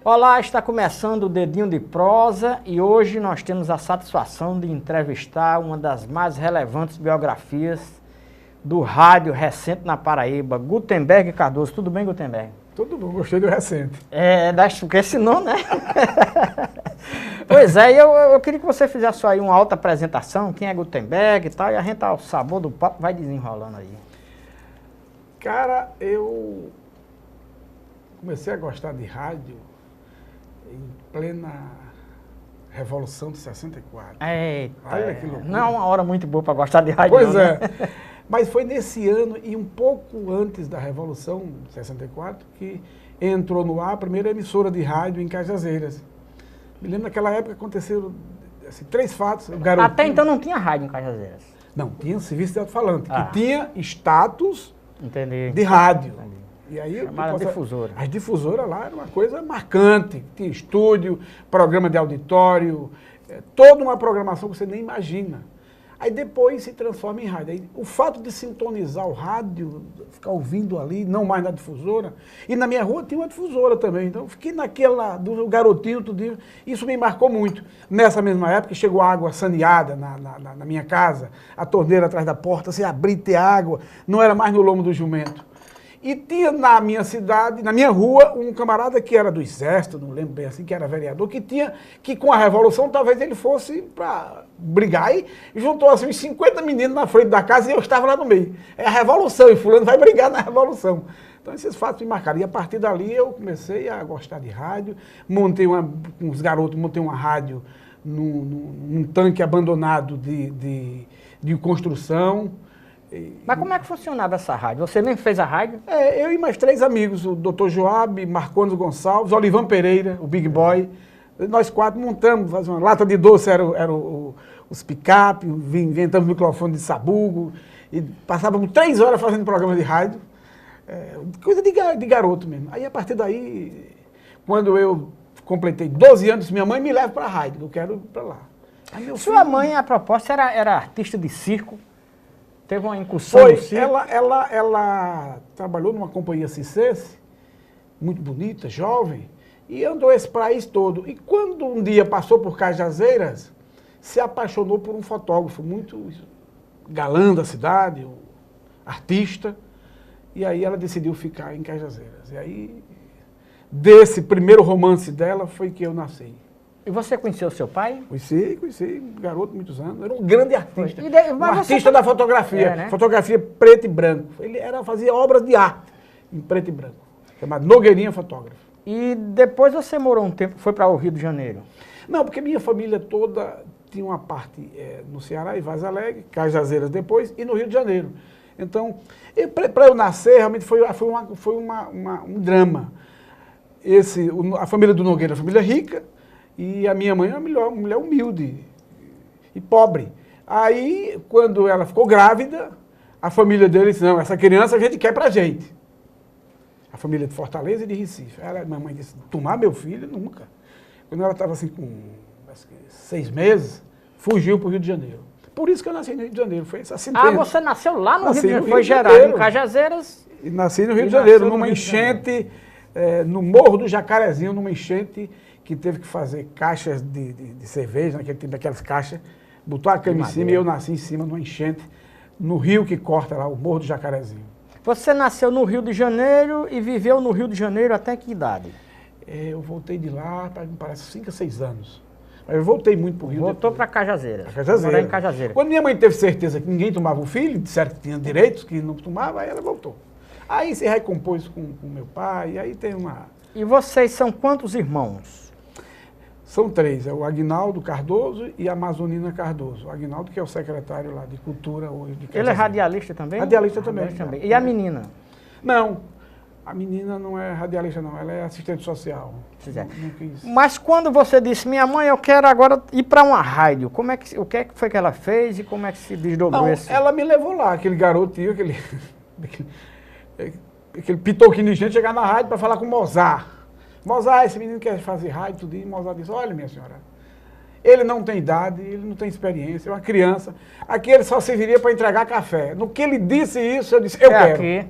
Olá, está começando o Dedinho de Prosa e hoje nós temos a satisfação de entrevistar uma das mais relevantes biografias do rádio recente na Paraíba, Gutenberg Cardoso. Tudo bem, Gutenberg? Tudo bom, gostei do recente. Porque senão, né? Pois é, eu queria que você fizesse aí uma alta apresentação, quem é Gutenberg e tal, e a gente, ao sabor do papo, vai desenrolando aí. Cara, eu comecei a gostar de rádio em plena Revolução de 64. Eita, Olha que loucura. não é uma hora muito boa para gostar de rádio, Pois não, é. né? Mas foi nesse ano e um pouco antes da Revolução de 64 que entrou no ar a primeira emissora de rádio em Cajazeiras. Me lembro naquela época aconteceram assim, 3 fatos. Até então não tinha rádio em Cajazeiras. Não, tinha serviço de alto-falante, Ah. que tinha status Entendi. de rádio. Entendi. E aí, Chamada difusora. As difusoras lá era uma coisa marcante. Tinha estúdio, programa de auditório, toda uma programação que você nem imagina. Aí depois se transforma em rádio. Aí, o fato de sintonizar o rádio, ficar ouvindo ali, não mais na difusora. E na minha rua tinha uma difusora também. Então eu fiquei naquela, do garotinho, tudo. Isso me marcou muito. Nessa mesma época chegou água saneada na minha casa, a torneira atrás da porta, você abria e ter água, não era mais no lombo do jumento. E tinha na minha cidade, na minha rua, um camarada que era do Exército, não lembro bem assim, que era vereador, que com a Revolução talvez ele fosse para brigar e juntou assim uns 50 meninos na frente da casa e eu estava lá no meio. É a Revolução e fulano vai brigar na Revolução. Então esses fatos me marcaram. E a partir dali eu comecei a gostar de rádio, com os garotos, montei uma rádio num tanque abandonado de construção. Mas como é que funcionava essa rádio? Você mesmo fez a rádio? Eu e mais 3 amigos, o Dr. Joab, Marcondes Gonçalves, Olivan Pereira, o Big Boy. Nós 4 montamos, uma lata de doce eram os picape, inventamos microfone de sabugo, e passávamos 3 horas fazendo programa de rádio. Coisa de garoto mesmo. Aí a partir daí, quando eu completei 12 anos, minha mãe me leva para a rádio, eu quero ir para lá. Sua mãe, a proposta, era artista de circo? Teve uma incursão Foi, no circo? ela trabalhou numa companhia circense, muito bonita, jovem, e andou esse país todo. E quando um dia passou por Cajazeiras, se apaixonou por um fotógrafo muito galã da cidade, um artista, e aí ela decidiu ficar em Cajazeiras. E aí, desse primeiro romance dela, foi que eu nasci. E você conheceu seu pai? Conheci, garoto, muitos anos. Era um grande artista. Um Mas artista da fotografia. né? Fotografia preto e branco. Ele fazia obras de arte em preto e branco. Chamado Nogueirinha Fotógrafo. E depois você morou um tempo, foi para o Rio de Janeiro? Não, porque minha família toda tinha uma parte no Ceará, em Vaz Alegre, Cajazeiras depois, e no Rio de Janeiro. Então, para eu nascer, realmente foi um drama. A família do Nogueira é uma família rica, e a minha mãe é uma mulher humilde e pobre. Aí, quando ela ficou grávida, a família dele disse, não, essa criança a gente quer pra gente. A família de Fortaleza e de Recife. A mamãe disse, tomar meu filho, nunca. Quando ela estava assim com 6 meses, fugiu para o Rio de Janeiro. Por isso que eu nasci no Rio de Janeiro. Foi essa Ah, você nasceu lá no Rio de Janeiro? Foi de gerado Janeiro. em Cajazeiras? E nasci no Rio E de Janeiro, nasceu no numa Rio de enchente, no Morro do Jacarezinho, numa enchente que teve que fazer caixas de cerveja, naquele tempo, daquelas caixas, botou a cama em cima e eu nasci em cima, numa enchente, no rio que corta lá, o Morro do Jacarezinho. Você nasceu no Rio de Janeiro e viveu no Rio de Janeiro até que idade? Eu voltei de lá, me parece, 5 a 6 anos. Mas eu voltei muito para o Rio. Voltou para Cajazeiras. Cajazeiras. Em Cajazeiras. Quando minha mãe teve certeza que ninguém tomava o filho, disseram que tinha direitos, que não tomava, aí ela voltou. Aí se recompôs com meu pai, aí tem uma... E vocês são quantos irmãos? São 3, é o Aguinaldo Cardoso e a Amazonina Cardoso. O Aguinaldo que é o secretário lá de Cultura hoje de Cajazeiras. Ele é radialista também? Radialista também. E a menina? Não, a menina não é radialista não, ela é assistente social. Não quis. Mas quando você disse, minha mãe, eu quero agora ir para uma rádio, o que foi que ela fez e como é que se desdobrou esse? Ela me levou lá, aquele garotinho, aquele pitoquinho de gente chegar na rádio para falar com o Mozart. Mozart, esse menino quer fazer rádio, tudo isso. Mozart disse, olha, minha senhora, ele não tem idade, ele não tem experiência, é uma criança. Aqui ele só serviria para entregar café. No que ele disse isso, eu disse, eu quero. Aqui.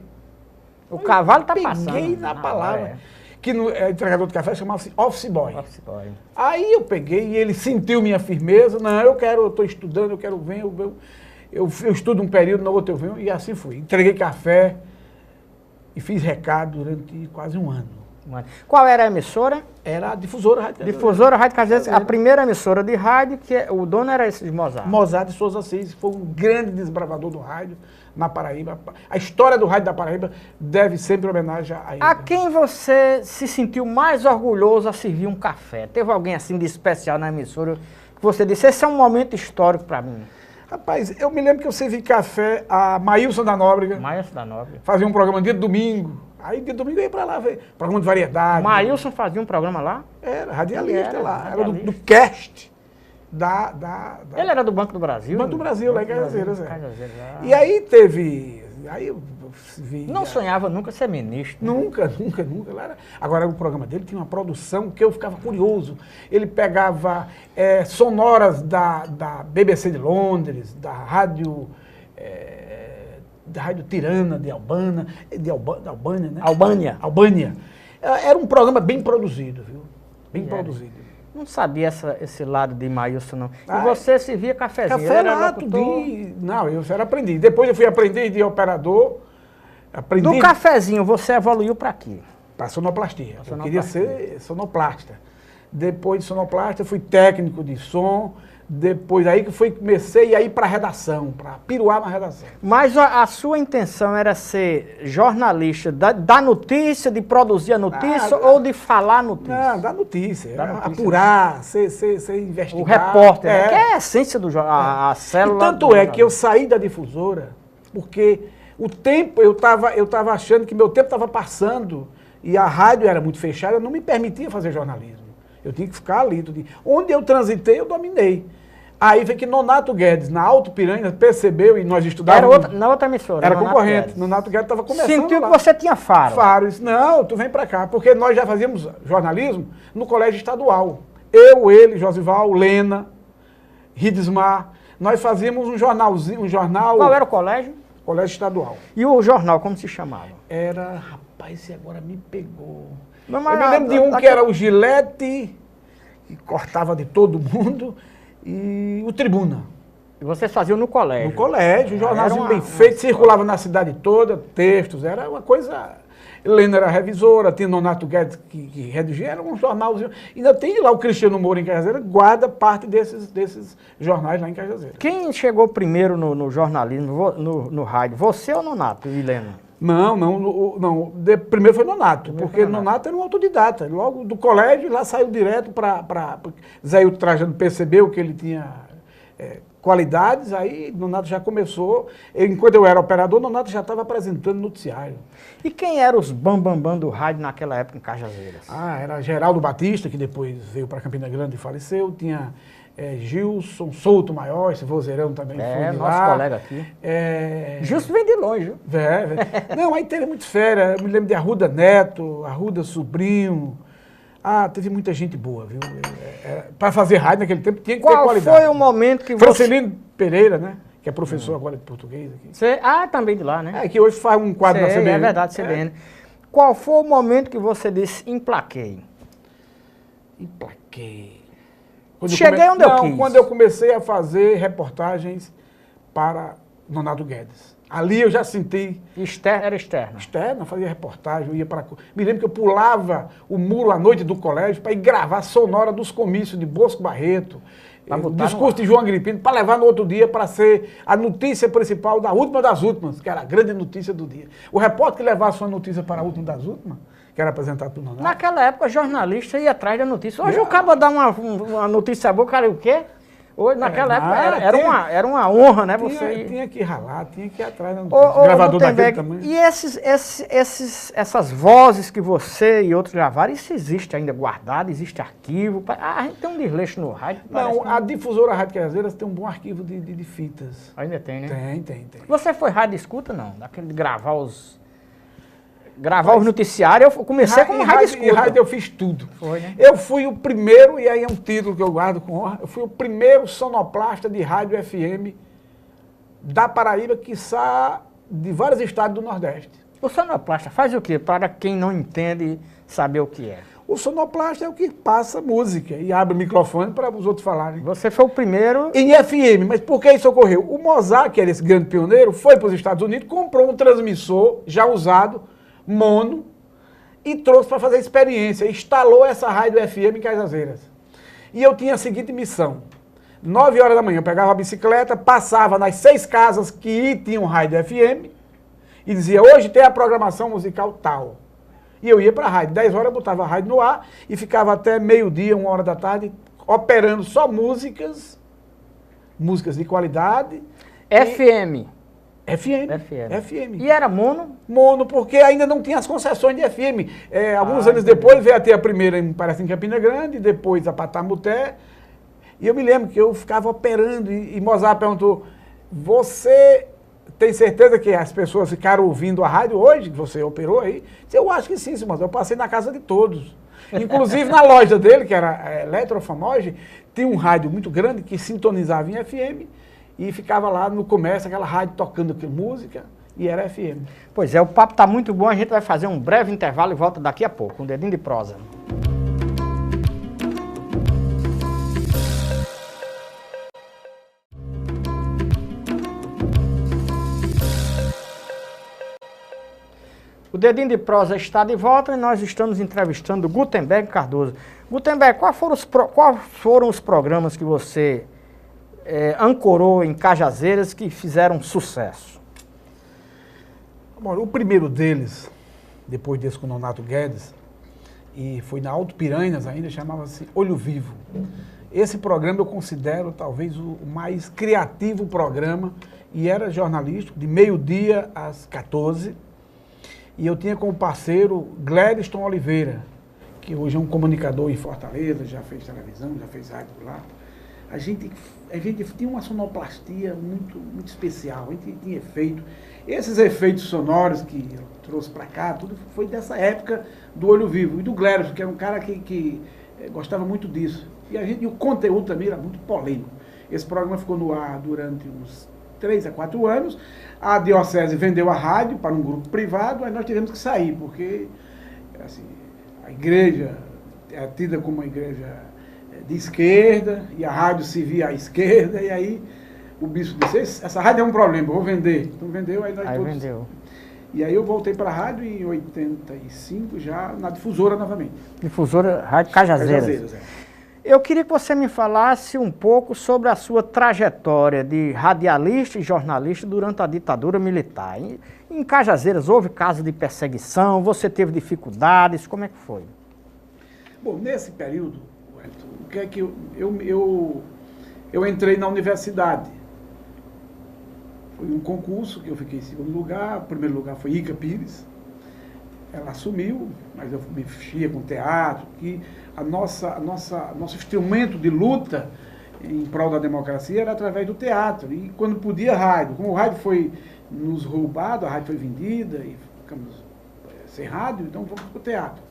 O cavalo está passando. Peguei na palavra. que no entregador de café chamava-se office boy. Office boy. Aí eu peguei e ele sentiu minha firmeza. Não, eu estou estudando, eu quero ver, eu estudo um período, no outro eu venho, e assim fui. Entreguei café e fiz recado durante quase um ano. Qual era a emissora? Era a Difusora Rádio Cajazeiras. Difusora Rádio Cajazeiras, a primeira emissora de rádio, que o dono era esse de Mozart. Mozart de Souza Assis, foi um grande desbravador do rádio na Paraíba. A história do rádio da Paraíba deve sempre homenagem a ele. A quem você se sentiu mais orgulhoso a servir um café? Teve alguém assim de especial na emissora que você disse, esse é um momento histórico para mim? Rapaz, eu me lembro que eu servi café a Maílson da Nóbrega. Maílson da Nóbrega. Fazia um programa dia de domingo. Aí dia de domingo eu ia pra lá ver programa de variedade. Maílson fazia um programa lá? Era, radialista lá. Era radialista. do cast. Ele era do Banco do Brasil? Banco do Brasil, lá em Cajazeiras. É. E aí teve... Aí eu vi... Não sonhava nunca ser ministro. Né? Nunca. Agora, o programa dele tinha uma produção que eu ficava curioso. Ele pegava sonoras da BBC de Londres, da Rádio Tirana de Albânia, né? Albânia. Era um programa bem produzido, viu? Bem produzido. Não sabia esse lado de Maílson, não. E você se via cafezinho? Café lá, Não, eu era aprendiz. Depois eu fui aprendiz de operador. Do cafezinho, você evoluiu para quê? Para sonoplastia. Eu queria ser sonoplasta. Depois de sonoplasta, eu fui técnico de som. Depois aí que comecei a ir para a redação, para piruar na redação. Mas a sua intenção era ser jornalista da notícia, de produzir a notícia ou de falar a notícia? Não, da notícia. Apurar, ser investigado. O repórter, né? Que é a essência do jornal, a célula. E tanto é que eu saí da Difusora, porque o tempo, eu tava achando que meu tempo estava passando e a rádio era muito fechada, não me permitia fazer jornalismo. Eu tinha que ficar ali. Onde eu transitei, eu dominei. Aí veio que Nonato Guedes, na Alto Piranha, percebeu e nós estudávamos... Na outra emissora. Era concorrente. Nonato Guedes estava começando. Sentiu que você tinha faro. Faro. Disse, não, tu vem pra cá. Porque nós já fazíamos jornalismo no colégio estadual. Eu, ele, Josival, Lena, Ridesmar. Nós fazíamos um jornal... Qual era o colégio? Colégio estadual. E o jornal, como se chamava? Era... Rapaz, esse agora me pegou... Não, eu me lembro de um que era o Gillette, que cortava de todo mundo, e o Tribuna. E vocês faziam no colégio? No colégio, um jornalzinho bem feito, circulava na cidade toda, textos, era uma coisa... Helena era revisora, tinha Nonato Guedes que redigia, era um jornalzinho. Ainda tem lá o Cristiano Moura em Cajazeiras, guarda parte desses jornais lá em Cajazeiras. Quem chegou primeiro no jornalismo, no rádio, você ou Nonato, Helena? Não. Primeiro foi Nonato, porque Nonato era um autodidata. Logo do colégio, lá saiu direto para... Zé Hilton Trajano percebeu que ele tinha qualidades, aí Nonato já começou. Enquanto eu era operador, Nonato já estava apresentando noticiário. E quem eram os bambambam do rádio naquela época em Cajazeiras? Era Geraldo Batista, que depois veio para Campina Grande e faleceu. Tinha Gilson Souto Maior, esse vozeirão também foi de nosso lá. Colega aqui. Gilson vem de longe, viu? Não, aí teve muito fera. Eu me lembro de Arruda Neto, Arruda Sobrinho. Teve muita gente boa, viu? Para fazer rádio naquele tempo tinha que ter qualidade. Qual foi o momento que Francelino Pereira, né? Que é professor agora de português aqui. Também de lá, né? Que hoje faz um quadro na CBN. É verdade, CBN. Qual foi o momento que você disse, emplaquei? Emplaquei. Cheguei onde eu quis. Quando eu comecei a fazer reportagens para Nonato Guedes. Ali eu já senti... Era externa? Externa, fazia reportagem, eu ia para... Me lembro que eu pulava o muro à noite do colégio para ir gravar a sonora dos comícios de Bosco Barreto, o discurso de João Agripino, para levar no outro dia para ser a notícia principal da última das últimas, que era a grande notícia do dia. O repórter que levasse uma notícia para a última das últimas, que era apresentado por Nonato. Naquela época, jornalista ia atrás da notícia. Hoje o cara dá uma notícia boa, cara, o quê? Hoje, naquela época, era uma honra, né? Tinha que ralar, tinha que ir atrás da notícia. Gravador daquele tamanho. E essas vozes que você e outros gravaram, isso existe ainda guardado, existe arquivo? A gente tem um desleixo no rádio. Não, a Difusora Rádio Cajazeiras tem um bom arquivo de fitas. Ainda tem, né? Tem. Você foi rádio escuta, não? Daquele de gravar os noticiários, eu comecei como rádio escuta. Em rádio eu fiz tudo. Foi, né? Eu fui o primeiro, e aí é um título que eu guardo com honra, eu fui o primeiro sonoplasta de rádio FM da Paraíba, quiçá de vários estados do Nordeste. O sonoplasta faz o quê? Para quem não entende saber o que é. O sonoplasta é o que passa música e abre o microfone para os outros falarem. Você foi o primeiro... Em FM, mas por que isso ocorreu? O Mozart, que era esse grande pioneiro, foi para os Estados Unidos, comprou um transmissor já usado, mono, e trouxe para fazer experiência. Instalou essa rádio FM em Cajazeiras. E eu tinha a seguinte missão. 9 horas da manhã eu pegava a bicicleta, passava nas 6 casas que tinham rádio FM e dizia, hoje tem a programação musical tal. E eu ia para a rádio. 10 horas eu botava a rádio no ar e ficava até meio-dia, 1 hora da tarde, operando só músicas de qualidade. FM. FM. E era mono? Mono, porque ainda não tinha as concessões de FM. Alguns anos depois veio a ter a primeira, parece, em Campina Grande, depois a Patamuté. E eu me lembro que eu ficava operando e Mozart perguntou, você tem certeza que as pessoas ficaram ouvindo a rádio hoje, que você operou aí? Eu acho que sim, Mozart. Eu passei na casa de todos. Inclusive na loja dele, que era a Eletrofamoge, tinha um rádio muito grande que sintonizava em FM e ficava lá no comércio, aquela rádio tocando música, e era FM. Pois é, o papo está muito bom, a gente vai fazer um breve intervalo e volta daqui a pouco, um dedinho de prosa. O Dedinho de Prosa está de volta e nós estamos entrevistando Gutenberg Cardoso. Gutenberg, quais foram os programas que você ancorou em Cajazeiras que fizeram sucesso? Bom, o primeiro deles, depois desse com o Nonato Guedes, e foi na Alto Piranhas ainda, chamava-se Olho Vivo. Esse programa eu considero talvez o mais criativo programa, e era jornalístico, de meio-dia às 14h. E eu tinha como parceiro Gladyston Oliveira, que hoje é um comunicador em Fortaleza, já fez televisão, já fez rádio lá. A gente tinha uma sonoplastia muito especial, a gente tinha efeito. Esses efeitos sonoros que eu trouxe para cá, tudo foi dessa época do Olho Vivo. E do Gladyston, que era um cara que gostava muito disso. E o conteúdo também era muito polêmico. Esse programa ficou no ar durante uns 3 a 4 anos. A diocese vendeu a rádio para um grupo privado, aí nós tivemos que sair, porque assim, a igreja é tida como uma igreja de esquerda, e a rádio se via à esquerda, e aí o bispo disse, essa rádio é um problema, eu vou vender. Então vendeu, aí nós todos... Vendeu. E aí eu voltei para a rádio em 85, já na difusora novamente. Difusora Rádio Cajazeiras. Eu queria que você me falasse um pouco sobre a sua trajetória de radialista e jornalista durante a ditadura militar. Em Cajazeiras houve casos de perseguição, você teve dificuldades, como é que foi? Bom, nesse período, o que é que eu entrei na universidade. Foi um concurso que eu fiquei em segundo lugar, o primeiro lugar foi Ica Pires. Ela assumiu, mas eu me mexia com teatro, que nosso instrumento de luta em prol da democracia era através do teatro. E quando podia, rádio. Como o rádio foi nos roubado, a rádio foi vendida e ficamos sem rádio, então vamos para o teatro.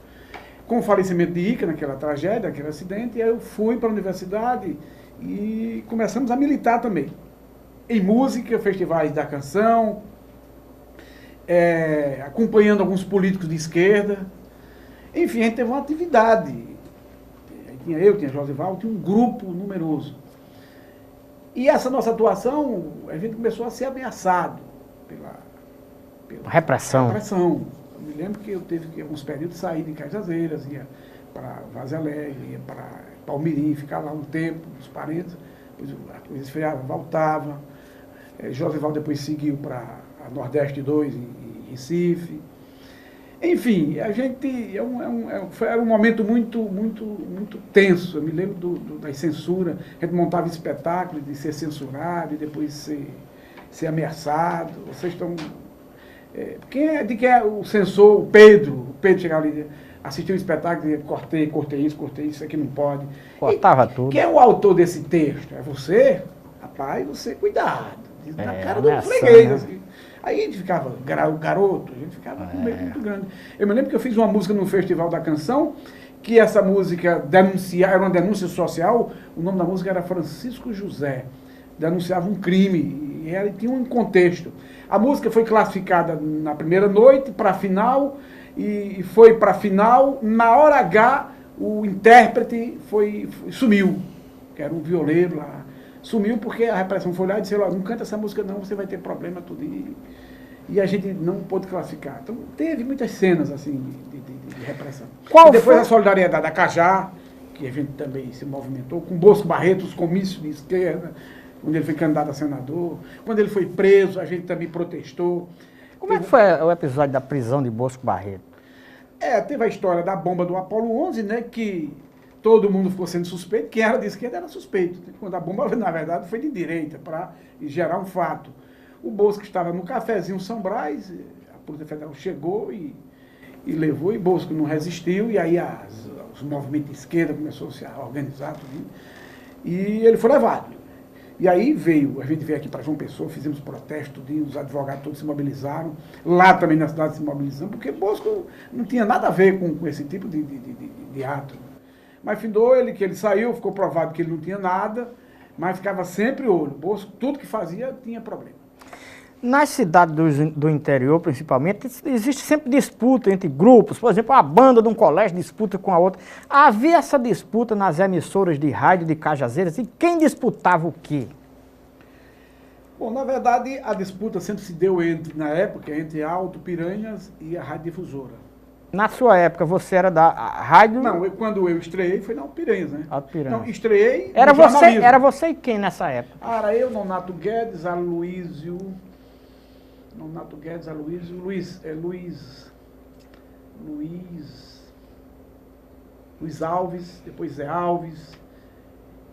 Com o falecimento de Ica, naquela tragédia, aquele acidente, eu fui para a universidade e começamos a militar também. Em música, festivais da canção, acompanhando alguns políticos de esquerda. Enfim, a gente teve uma atividade. Tinha Josival, tinha um grupo numeroso. E essa nossa atuação, a gente começou a ser ameaçado pela repressão. Eu me lembro que eu teve que, alguns períodos, sair de Cajazeiras, ia para Vaz Alegre, ia para Palmirim, ficar lá um tempo, os parentes, depois a coisa esfriava, voltava. Josival depois seguiu para a Nordeste 2, em Recife. Enfim, a gente era um momento muito tenso. Eu me lembro da censura. A gente montava espetáculo de ser censurado e depois ser ameaçado. Vocês estão... De quem é o censor? O Pedro. O Pedro chegava ali, assistia um espetáculo e dizia, cortei isso aqui não pode. Cortava tudo. Quem é o autor desse texto? É você? Rapaz, você, cuidado. Na cara do freguês, né? Assim. Aí a gente ficava, garoto, a gente ficava com medo muito grande. Eu me lembro que eu fiz uma música no Festival da Canção, que essa música era uma denúncia social, o nome da música era Francisco José, denunciava um crime, E ela tinha um contexto. A música foi classificada na primeira noite para a final e foi para a final. Na hora H, o intérprete sumiu, que era um violeiro lá. Sumiu porque a repressão foi lá e disse: não canta essa música não, você vai ter problema tudo. E a gente não pôde classificar. Então teve muitas cenas assim de repressão. E depois a solidariedade da Cajá, que a gente também se movimentou, com Bosco Barreto, os comícios de esquerda, quando ele foi candidato a senador. Quando ele foi preso, a gente também protestou. Como é que foi o episódio da prisão de Bosco Barreto? Teve a história da bomba do Apolo 11, né, que todo mundo ficou sendo suspeito. Quem era de esquerda era suspeito. Quando a bomba, na verdade, foi de direita, para gerar um fato. O Bosco estava no cafezinho São Brás, a Polícia Federal chegou e levou, e Bosco não resistiu, e aí os movimentos de esquerda começaram a se organizar, tudo, e ele foi levado. E aí a gente veio aqui para João Pessoa, fizemos protesto, os advogados todos se mobilizaram, lá também na cidade se mobilizando, porque Bosco não tinha nada a ver com esse tipo de ato. Mas findou que ele saiu, ficou provado que ele não tinha nada, mas ficava sempre olho. Bosco, tudo que fazia tinha problema. Nas cidades do interior, principalmente, existe sempre disputa entre grupos. Por exemplo, a banda de um colégio disputa com a outra. Havia essa disputa nas emissoras de rádio de Cajazeiras, e quem disputava o quê? Bom, na verdade, a disputa sempre se deu na época, entre a Alto Piranhas e a Rádio Difusora. Na sua época, você era da rádio... Não, quando eu estreiei, foi na Alto Piranhas, né? Alto Piranhas. Não, estreiei Era você e quem nessa época? Era eu, Nonato Guedes, Aloísio... Nonato Guedes, Aloísio, Luiz Alves, depois Zé Alves.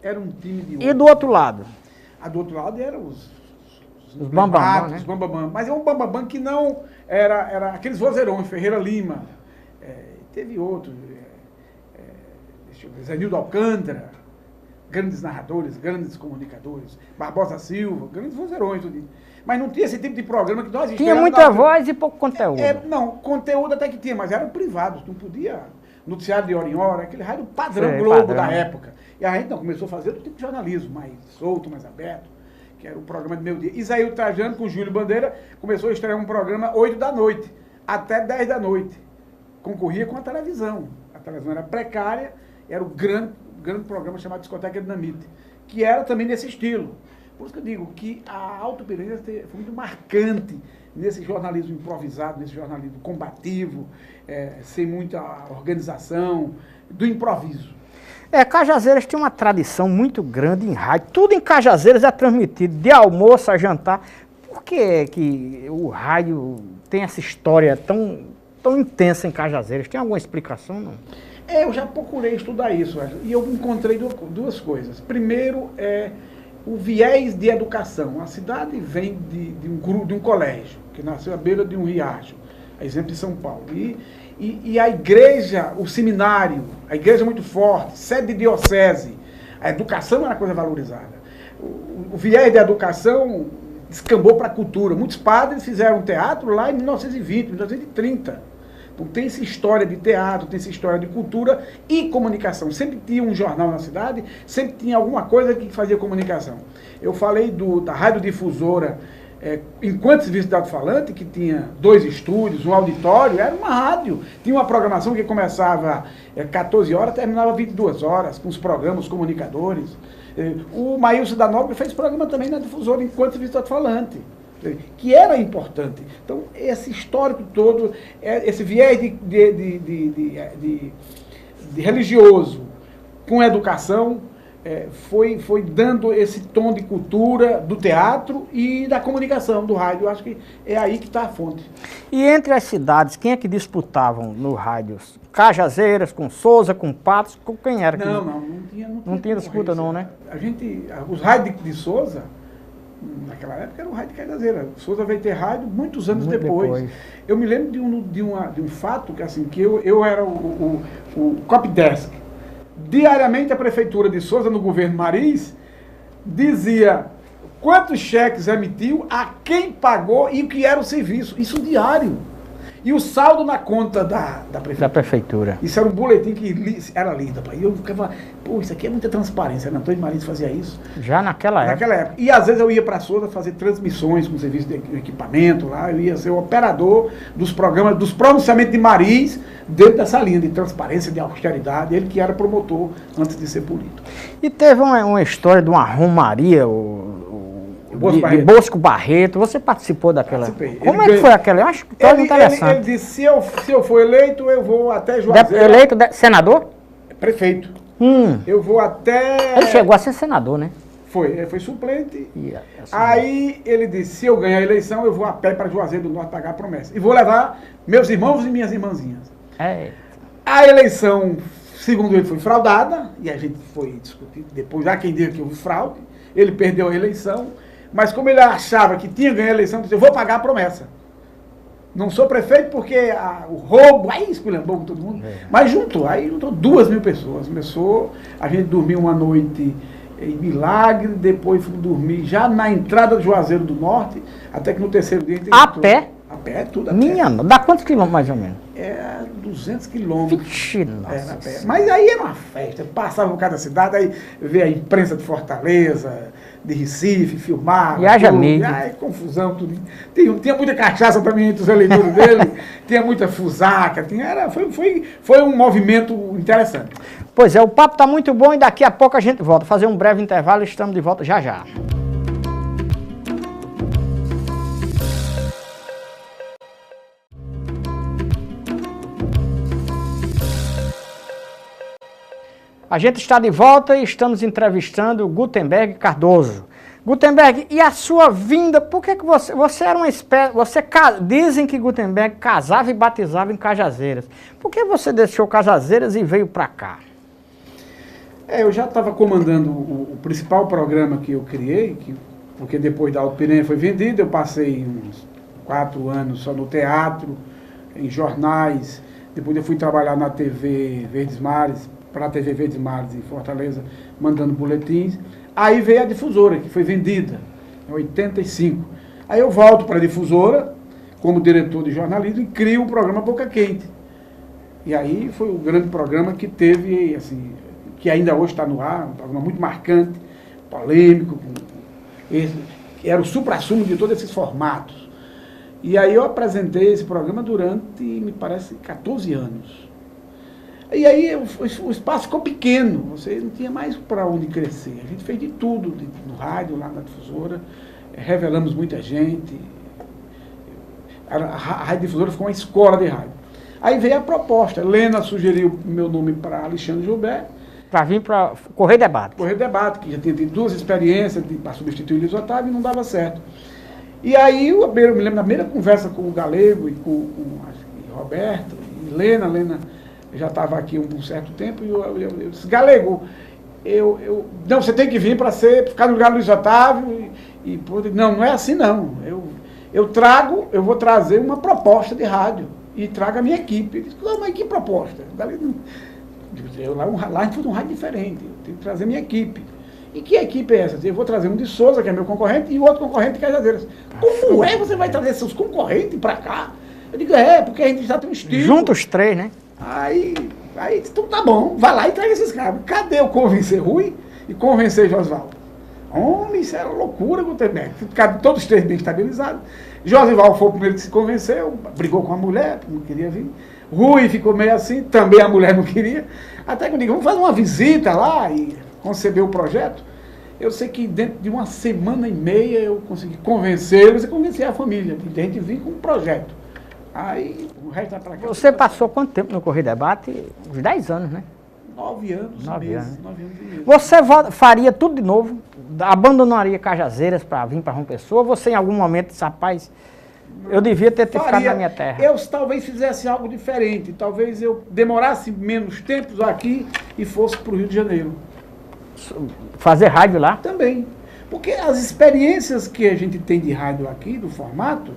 Era um time de... E do outro lado? Do outro lado eram os bambambam, né? Os bambambam. Mas é um bambambam que não... Era aqueles vozeirões, Ferreira Lima. Teve outro. Deixa eu ver, Zenildo Alcântara. Grandes narradores, grandes comunicadores. Barbosa Silva, grandes vozeirões. Mas não tinha esse tipo de programa que nós tinha muita voz e pouco conteúdo. Não, conteúdo até que tinha, mas eram privados, não podia. Noticiário de hora em hora, aquele rádio padrão Globo da época. E a gente não começou a fazer outro tipo de jornalismo, mais solto, mais aberto, que era o programa de meio-dia. Isaíl Trajano, com Júlio Bandeira, começou a estrear um programa 8 da noite, até 10 da noite. Concorria com a televisão. A televisão era precária, era o grande programa chamado Discoteca Dinamite, que era também nesse estilo. Por isso que eu digo que a Alto Piranhas foi muito marcante nesse jornalismo improvisado, nesse jornalismo combativo, sem muita organização, do improviso. Cajazeiras tem uma tradição muito grande em rádio. Tudo em Cajazeiras é transmitido, de almoço a jantar. Por que o rádio tem essa história tão intensa em Cajazeiras? Tem alguma explicação, não? Eu já procurei estudar isso, e eu encontrei duas coisas. Primeiro, o viés de educação. A cidade vem de um colégio, que nasceu à beira de um riacho, a exemplo de São Paulo. E a igreja, o seminário, a igreja é muito forte, sede de diocese. A educação era coisa valorizada. O viés da educação descambou para a cultura. Muitos padres fizeram teatro lá em 1920, 1930. Então tem essa história de teatro, tem essa história de cultura e comunicação. Sempre tinha um jornal na cidade, sempre tinha alguma coisa que fazia comunicação. Eu falei da Rádio Difusora, enquanto serviço de alto-falante, que tinha 2 estúdios, um auditório, era uma rádio. Tinha uma programação que começava 14 horas, terminava 22 horas, com os programas, os comunicadores. O Maílson da Nóbrega fez programa também na Difusora, enquanto serviço de alto-falante, que era importante. Então, esse histórico todo, esse viés de religioso com educação, foi dando esse tom de cultura do teatro e da comunicação, do rádio. Eu acho que é aí que está a fonte. E entre as cidades, quem é que disputavam no rádio? Cajazeiras, com Souza, com Patos, com quem era? Não tinha disputa não, né? Os rádios de Souza, naquela época, era o rádio de Cajazeiras. Souza veio ter rádio muitos anos depois. Eu me lembro de um fato que eu era o copy desk. Diariamente a prefeitura de Souza, no governo Mariz, dizia quantos cheques emitiu, a quem pagou e o que era o serviço. Isso diário. E o saldo na conta da prefeitura. Da prefeitura. Isso era um boletim que era lido, pai. E eu ficava, pô, isso aqui é muita transparência, né? Antônio Marins fazia isso. Já naquela época. E às vezes eu ia para a Souza fazer transmissões com serviço de equipamento lá, eu ia ser o operador dos programas, dos pronunciamentos de Marins, dentro dessa linha de transparência, de austeridade, ele que era promotor antes de ser político. E teve uma história de uma romaria, de Bosco Barreto, você participou daquela? Participei. Como é que foi aquela? Eu acho que foi interessante. Ele disse, se eu for eleito, eu vou até Juazeiro. Eleito senador? Prefeito. Eu vou até... Ele chegou a ser senador, né? Foi suplente. Aí ele disse, se eu ganhar a eleição, eu vou a pé para Juazeiro do Norte pagar a promessa. E vou levar meus irmãos e minhas irmãzinhas. A eleição, segundo ele, foi fraudada, e a gente foi discutir depois, já quem disse que houve fraude, ele perdeu a eleição, mas como ele achava que tinha ganho a eleição, ele disse, eu vou pagar a promessa. Não sou prefeito porque o roubo, aí esculhambou com todo mundo, mas juntou 2.000 pessoas. Começou, a gente dormiu uma noite em Milagre, depois fomos dormir já na entrada do Juazeiro do Norte, até que no terceiro dia... A pé? A pé, tudo a pé. Dá quantos quilômetros mais ou menos? 200 quilômetros. Vixe, nossa. Mas aí era uma festa, passava por cada cidade, aí veio a imprensa de Fortaleza, de Recife, filmava. E haja mídia. Confusão, tudo. Tinha muita cachaça também entre os eleitores dele, tinha muita fusaca, foi um movimento interessante. Pois é, o papo está muito bom e daqui a pouco a gente volta. Fazer um breve intervalo e estamos de volta já já. A gente está de volta e estamos entrevistando o Gutenberg Cardoso. Gutenberg, e a sua vinda, por que você era uma espécie, dizem que Gutenberg casava e batizava em Cajazeiras. Por que você deixou Cajazeiras e veio para cá? Eu já estava comandando o principal programa que eu criei, porque depois da Alto Piranha foi vendido, eu passei uns 4 anos só no teatro, em jornais, depois eu fui trabalhar na TV Verdes Mares, para a TV Verdes Mares em Fortaleza, mandando boletins. Aí veio a difusora, que foi vendida em 85. Aí eu volto para a difusora, como diretor de jornalismo, e crio o programa Boca Quente. E aí foi o grande programa que teve, assim, que ainda hoje está no ar, um programa muito marcante, polêmico, era o suprassumo de todos esses formatos. E aí eu apresentei esse programa durante, me parece, 14 anos. E aí o espaço ficou pequeno, você não tinha mais para onde crescer. A gente fez de tudo no rádio, lá na difusora, revelamos muita gente. A Rádio Difusora ficou uma escola de rádio. Aí veio a proposta, Lena sugeriu meu nome para Alexandre Gilberto. Para vir para Correio Debate. Correio Debate, que já tinha tido 2 experiências para substituir o Luiz Otávio e não dava certo. E aí eu me lembro da primeira conversa com o Galego e com Roberto e Lena já estava aqui um certo tempo, e eu disse, Galego, não, você tem que vir para ficar no lugar do Luiz Otávio, não é assim não, eu vou trazer uma proposta de rádio, e trago a minha equipe. Ele disse, mas que proposta? Lá a gente foi um rádio diferente, eu tenho que trazer minha equipe. E que equipe é essa? Eu vou trazer um de Souza, que é meu concorrente, e o outro concorrente que é Cajazeiras. Como é você vai trazer seus concorrentes para cá? Eu digo, porque a gente já tem um estilo. Juntos os 3, né? Aí então tá bom, vai lá e traga esses caras. Cadê eu convencer Rui e convencer Josvaldo? Homem, isso era loucura, Gutenberg. Todos os 3 bem estabilizados. Josvaldo foi o primeiro que se convenceu, brigou com a mulher, não queria vir. Rui ficou meio assim, também a mulher não queria. Até que eu digo, vamos fazer uma visita lá e conceber o projeto. Eu sei que dentro de 1 semana e meia eu consegui convencê-los e convencer a família. De a gente vir com um projeto. Aí, o resto vai para cá. Você passou quanto tempo no Correio Debate? Uns 10 anos, né? 9 anos. 9 anos. 9 anos e meio. Você faria tudo de novo? Abandonaria Cajazeiras para vir para João Pessoa? Ou você em algum momento disse, rapaz, eu devia ter ficado na minha terra? Eu talvez fizesse algo diferente. Talvez eu demorasse menos tempos aqui e fosse para o Rio de Janeiro. Fazer rádio lá? Também. Porque as experiências que a gente tem de rádio aqui, do formato,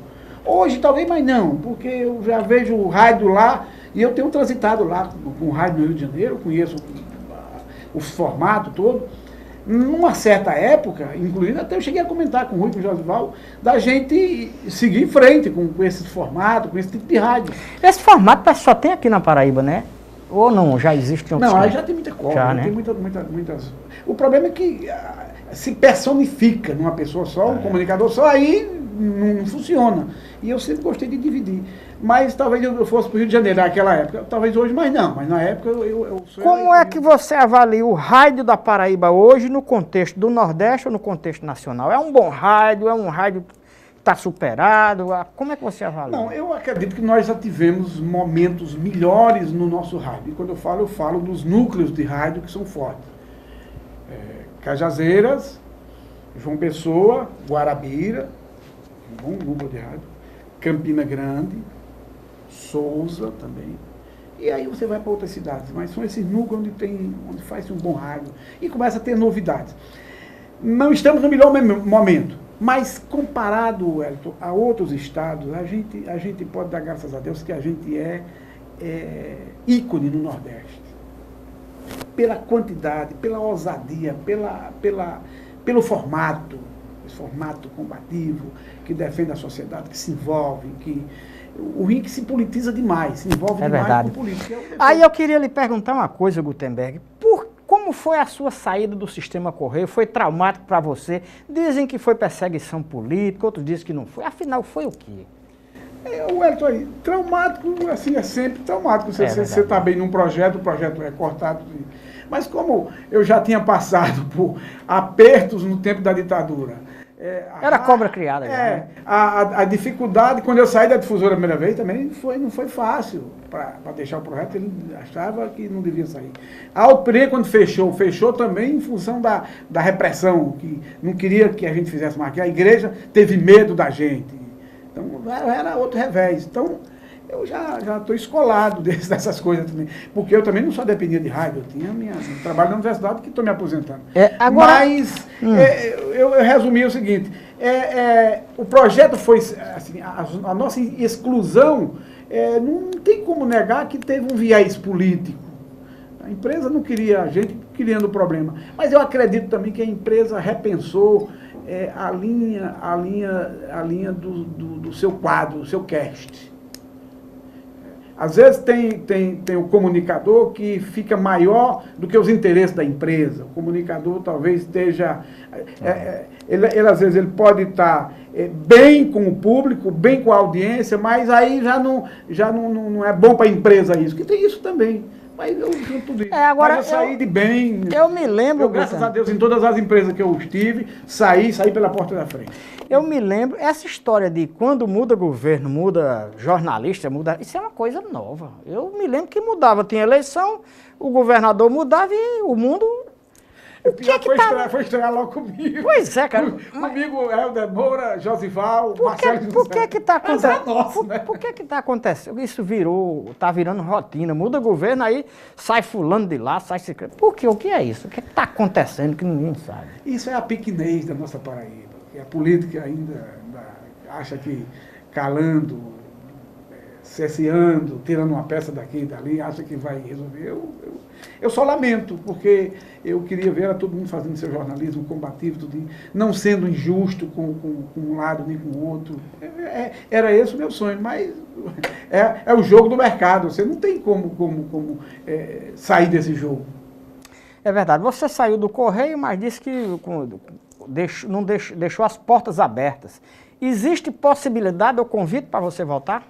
hoje talvez mais não, porque eu já vejo o rádio lá, e eu tenho transitado lá com o rádio no Rio de Janeiro, conheço o formato todo. numa certa época, inclusive até eu cheguei a comentar com o Rui e com o Josival, da gente seguir em frente com esse formato, com esse tipo de rádio. Esse formato só tem aqui na Paraíba, né? Ou não, já existe em outros Não, aí cantos? já tem muita coisa, Já, né? tem muitas... O problema é que se personifica numa pessoa só, um comunicador só, aí não funciona. E eu sempre gostei de dividir. Mas talvez eu fosse para o Rio de Janeiro naquela época, talvez hoje, mas não. Mas na época eu sou... Como é que você avalia o rádio da Paraíba hoje no contexto do Nordeste ou no contexto nacional? É um bom rádio? É um rádio que está superado? Como é que você avalia? Não, eu acredito que nós já tivemos momentos melhores no nosso rádio. E quando eu falo dos núcleos de rádio que são fortes. Cajazeiras, João Pessoa, Guarabira, um bom núcleo de rádio, Campina Grande, Souza também. E aí você vai para outras cidades, mas são esses núcleos onde faz um bom rádio e começa a ter novidades. Não estamos no melhor momento, mas comparado, Wellington, a outros estados, a gente pode dar graças a Deus que a gente é ícone no Nordeste. Pela quantidade, pela ousadia, pelo formato, esse formato combativo, que defende a sociedade, que se envolve, o Rio que se politiza demais, se envolve demais com política. Aí eu queria lhe perguntar uma coisa, Gutenberg. Como foi a sua saída do sistema Correio? Foi traumático para você? Dizem que foi perseguição política, outros dizem que não foi. Afinal, foi o quê? Wellington, aí, traumático, assim, é sempre traumático. Você está bem num projeto, o projeto é cortado. Mas como eu já tinha passado por apertos no tempo da ditadura... Era cobra criada. Já, né? A dificuldade, quando eu saí da difusora a primeira vez, também não foi fácil para deixar o projeto, ele achava que não devia sair. A Alpre, quando fechou também em função da repressão, que não queria que a gente fizesse mais, que a igreja teve medo da gente. Então, era outro revés. Então, eu já estou escolado dessas coisas também. Porque eu também não só dependia de rádio, eu tinha meu trabalho na universidade que estou me aposentando. Mas eu resumi o seguinte, o projeto foi, assim, a nossa exclusão, não tem como negar que teve um viés político. A empresa não queria a gente criando problema. Mas eu acredito também que a empresa repensou a linha do seu quadro, do seu cast. Às vezes tem o comunicador que fica maior do que os interesses da empresa. O comunicador talvez esteja... às vezes ele pode estar bem com o público, bem com a audiência, mas aí já não é bom para a empresa isso, que tem isso também. Mas eu junto tudo isso. Agora, mas eu saí de bem. Eu me lembro... graças a Deus, em todas as empresas que eu estive, saí pela porta da frente. Eu me lembro, essa história de quando muda governo, muda jornalista, isso é uma coisa nova. Eu me lembro que mudava, tinha eleição, o governador mudava e o mundo... Foi estrear logo comigo. Pois é, cara. Comigo, Helder Moura, Josival, Marcelo... Por que que está acontecendo? Nossa, né? Por que que está acontecendo? Isso está virando rotina. Muda governo, aí sai fulano de lá, sai secreto. Por quê? O que é isso? O que está acontecendo que ninguém sabe? Isso é a pequenez da nossa Paraíba. E a política ainda acha que calando, cesseando, tirando uma peça daqui e dali, acha que vai resolver. Eu só lamento, porque eu queria ver todo mundo fazendo seu jornalismo combativo, tudo, não sendo injusto com um lado nem com o outro. Era esse o meu sonho, mas é o jogo do mercado, você não tem como sair desse jogo. É verdade, você saiu do Correio, mas disse que deixou as portas abertas. Existe possibilidade ou convite para você voltar?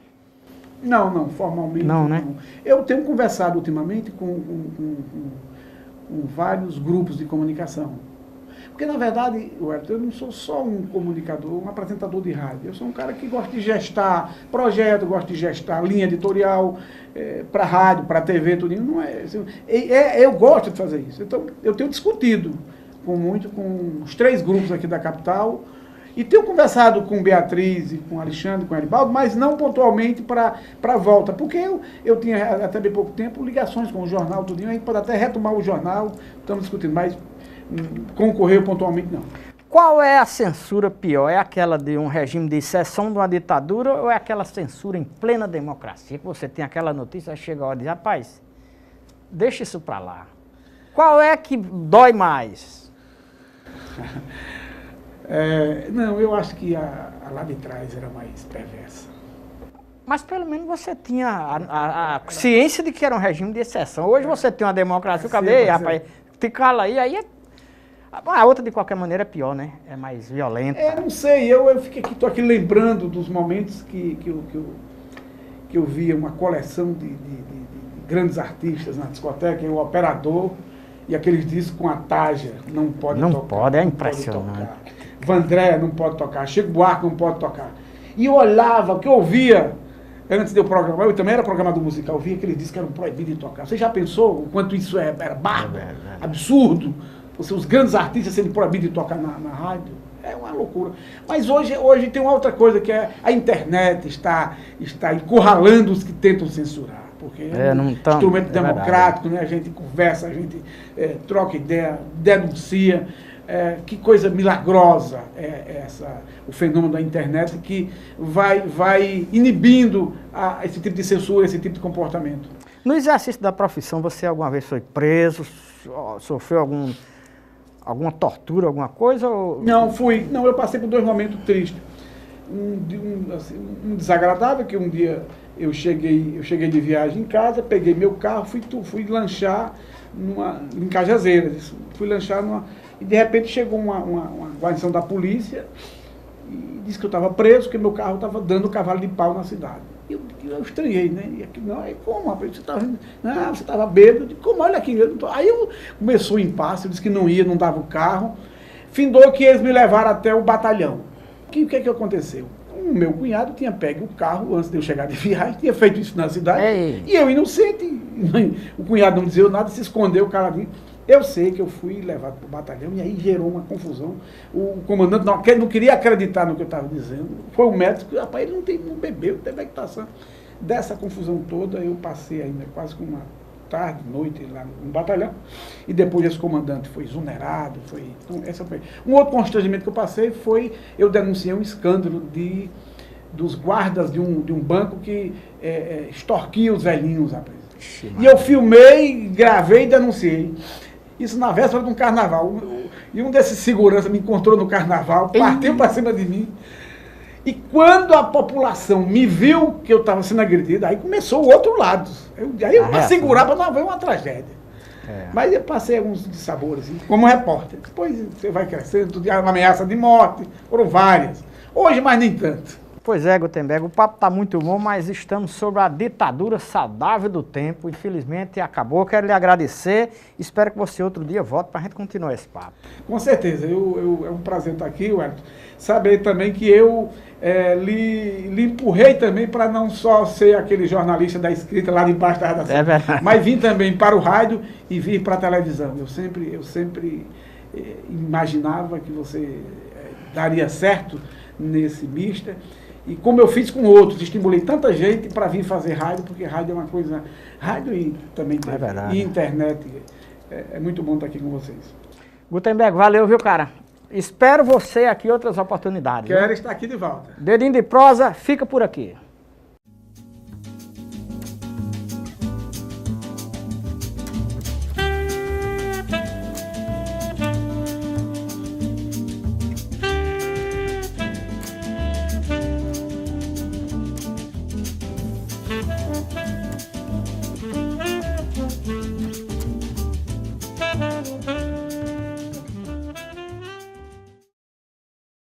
Não, formalmente não. Né? Eu tenho conversado ultimamente com vários grupos de comunicação. Porque, na verdade, eu não sou só um comunicador, um apresentador de rádio. Eu sou um cara que gosta de gestar projeto, gosta de gestar linha editorial para rádio, para TV, tudo. Não eu gosto de fazer isso. Então, eu tenho discutido com os 3 grupos aqui da capital. E tenho conversado com Beatriz, e com Alexandre, com Eribaldo, mas não pontualmente para a volta, porque eu tinha até bem pouco tempo ligações com o jornal, tudinho, a gente pode até retomar o jornal, estamos discutindo, mas com o Correio pontualmente não. Qual é a censura pior? É aquela de um regime de exceção de uma ditadura ou é aquela censura em plena democracia, que você tem aquela notícia, chega a hora e diz, rapaz, deixa isso para lá. Qual é que dói mais? Não, eu acho que a lá de trás era mais perversa. Mas pelo menos você tinha a ciência de que era um regime de exceção. Hoje você tem uma democracia, cadê, rapaz? Te cala aí a outra de qualquer maneira é pior, né? É mais violenta. Não sei, eu tô aqui lembrando dos momentos que eu via uma coleção de grandes artistas na discoteca, o operador e aqueles discos com a Taja, não pode tocar. Não pode, é impressionante. Vandré não pode tocar, Chico Buarque não pode tocar. E eu olhava, o que eu ouvia, antes de eu programar, eu também era programador musical, eu via aqueles discos que eram proibidos de tocar. Você já pensou o quanto isso era bárbaro, absurdo? Os grandes artistas sendo proibidos de tocar na rádio? É uma loucura. Mas hoje tem uma outra coisa, que é a internet está encurralando os que tentam censurar. Porque é um instrumento democrático, né? A gente conversa, a gente troca ideia, denuncia. Que coisa milagrosa o fenômeno da internet, que vai inibindo esse tipo de censura, esse tipo de comportamento. No exercício da profissão, você alguma vez foi preso, sofreu alguma tortura, alguma coisa? Ou... Não, eu passei por 2 momentos tristes. Um desagradável, que um dia eu cheguei de viagem em casa, peguei meu carro, fui lanchar em Cajazeiras. Fui lanchar e de repente chegou uma guarnição da polícia e disse que eu estava preso, que meu carro estava dando cavalo de pau na cidade. Eu estranhei, né? E aqui, não, aí como, rapaz? Você estava bêbado? Como? Olha aqui. Aí começou o impasse, eu disse que não ia, não dava o carro. Findou que eles me levaram até o batalhão. O que aconteceu? O meu cunhado tinha pego o carro antes de eu chegar de viagem, tinha feito isso na cidade. E eu, inocente, o cunhado não dizia nada, se escondeu, o cara ali. Eu sei que eu fui levado para o batalhão e aí gerou uma confusão. O comandante não queria acreditar no que eu estava dizendo. Foi o médico, rapaz, ele não bebeu, teve equitação. Dessa confusão toda, eu passei ainda quase com uma tarde, noite lá no batalhão. E depois esse comandante foi exonerado. Então, essa foi. Um outro constrangimento que eu passei foi, eu denunciei um escândalo dos guardas de um banco que extorquia os velhinhos, rapaz. E eu filmei, gravei e denunciei. Isso na véspera de um carnaval. E um desses seguranças me encontrou no carnaval, partiu para cima de mim. E quando a população me viu que eu estava sendo agredido, aí começou o outro lado. Aí eu para segurar para não haver uma tragédia. Mas eu passei alguns dissabores, assim, como repórter. Depois você vai crescendo, ameaça de morte, foram várias. Hoje, mais nem tanto. Pois é, Gutenberg, o papo está muito bom, mas estamos sobre a ditadura saudável do tempo. Infelizmente acabou. Quero lhe agradecer. Espero que você outro dia volte para a gente continuar esse papo. Com certeza. É um prazer estar aqui, Wellington. Saber também que eu lhe empurrei também para não só ser aquele jornalista da escrita lá de baixo da redação, mas vim também para o rádio e vir para a televisão. Eu sempre imaginava que você daria certo nesse Mista. E como eu fiz com outros, estimulei tanta gente para vir fazer rádio, porque rádio é uma coisa... Rádio e também e internet. É muito bom estar aqui com vocês. Gutenberg, valeu, viu, cara? Espero você aqui em outras oportunidades. Quero estar aqui de volta. Dedinho de prosa, fica por aqui.